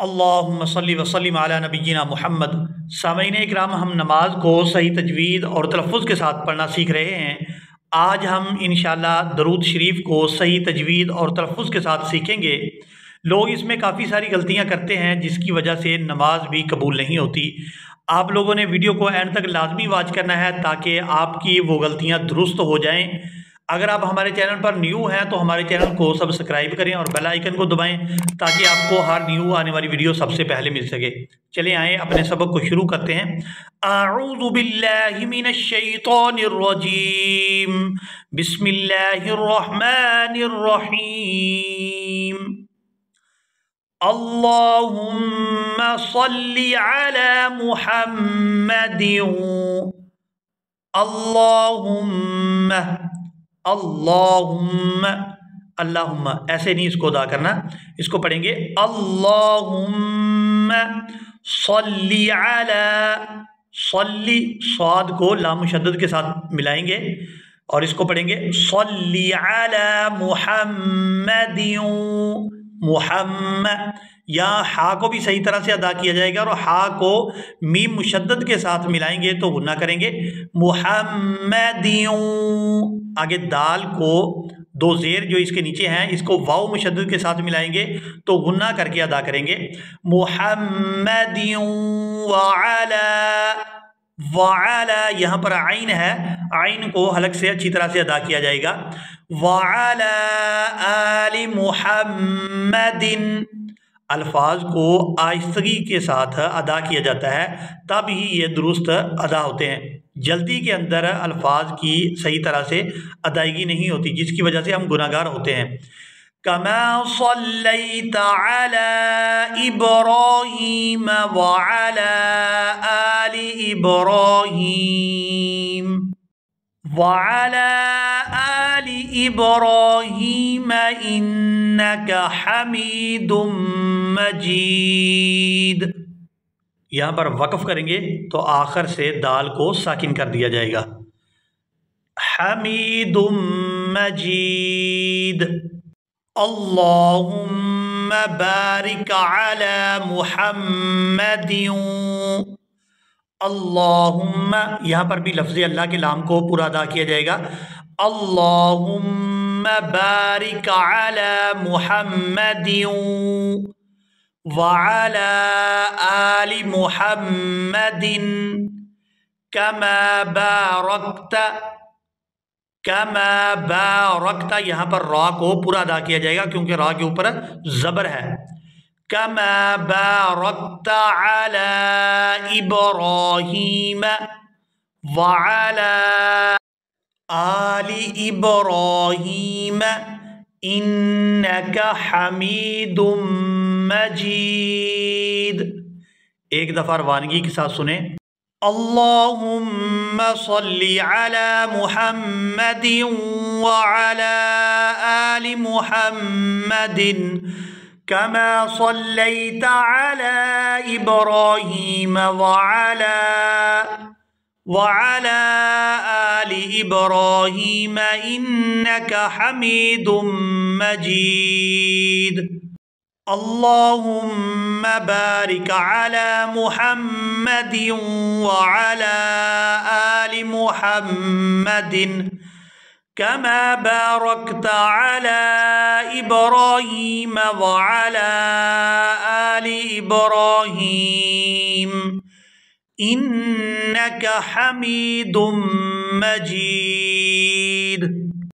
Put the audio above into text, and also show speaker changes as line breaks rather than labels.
اللہم صلی وسلم علی نبینا محمد۔ سامعین اکرام، ہم نماز کو صحیح تجوید اور تلفظ کے ساتھ پڑھنا سیکھ رہے ہیں۔ آج ہم انشاءاللہ درود شریف کو صحیح تجوید اور تلفظ کے ساتھ سیکھیں گے۔ لوگ اس میں کافی ساری غلطیاں کرتے ہیں جس کی وجہ سے نماز بھی قبول نہیں ہوتی۔ آپ لوگوں نے ویڈیو کو اینڈ تک لازمی واچ کرنا ہے تاکہ آپ کی وہ غلطیاں درست ہو جائیں۔ اگر آپ ہمارے چینل پر نیو ہیں تو ہمارے چینل کو سبسکرائب کریں اور بیل آئیکن کو دبائیں تاکہ آپ کو ہر نیو آنے والی ویڈیو سب سے پہلے مل سکے۔ چلیں آئیں اپنے سبق کو شروع کرتے ہیں۔ اعوذ باللہ من الشیطان الرجیم، بسم اللہ الرحمن الرحیم۔ اللہم صلی علی محمد، اللہم اللہم اللہم ایسے نہیں اس کو ادا کرنا، اس کو پڑھیں گے اللہم صلی علی، صلی صاد کو لام مشدد کے ساتھ ملائیں گے اور اس کو پڑھیں گے صلی علی محمد، محمد، یا ہا کو بھی صحیح طرح سے ادا کیا جائے گا اور ہا کو میم مشدد کے ساتھ ملائیں گے تو غنہ کریں گے محمد۔ آگے دال کو دو زیر جو اس کے نیچے ہیں اس کو واو مشدد کے ساتھ ملائیں گے تو غنہ کر کے ادا کریں گے محمد وعلا، وعلا یہاں پر عین ہے، عین کو حلق سے اچھی طرح سے ادا کیا جائے گا وعلا آل محمد۔ الفاظ کو آہستگی کے ساتھ ادا کیا جاتا ہے تب ہی یہ درست ادا ہوتے ہیں۔ جلدی کے اندر الفاظ کی صحیح طرح سے ادائیگی نہیں ہوتی جس کی وجہ سے ہم گناہ گار ہوتے ہیں۔ کما صلیت علی ابراہیم وعلی آل ابراہیم، وعلی آل ابراہیم انک حمید مجید۔ یہاں پر وقف کریں گے تو آخر سے دال کو ساکن کر دیا جائے گا حمید مجید۔ اللہم بارک علی محمد، اللہم یہاں پر بھی لفظ اللہ کے لام کو پورا ادا کیا جائے گا اللہم بارک علی محمد وعلی آل محمد کما بارکت، کما بارکت یہاں پر را کو پورا ادا کیا جائے گا کیونکہ را کے اوپر زبر ہے۔ کما بارکت علی ابراہیم وعلی آل ابراہیم انک حمید مجید۔ ایک دفعہ روانگی کے ساتھ سنیں۔ اللہم صلی علی محمد وعلی آل محمد کما صلیت علی ابراہیم وعلی آل ابراہیم انک حمید مجید۔ اللہم بارک علی محمد وعلی آل محمد کما بارکت علی ابراہیم وعلی آل ابراہیم انک حمید مجید۔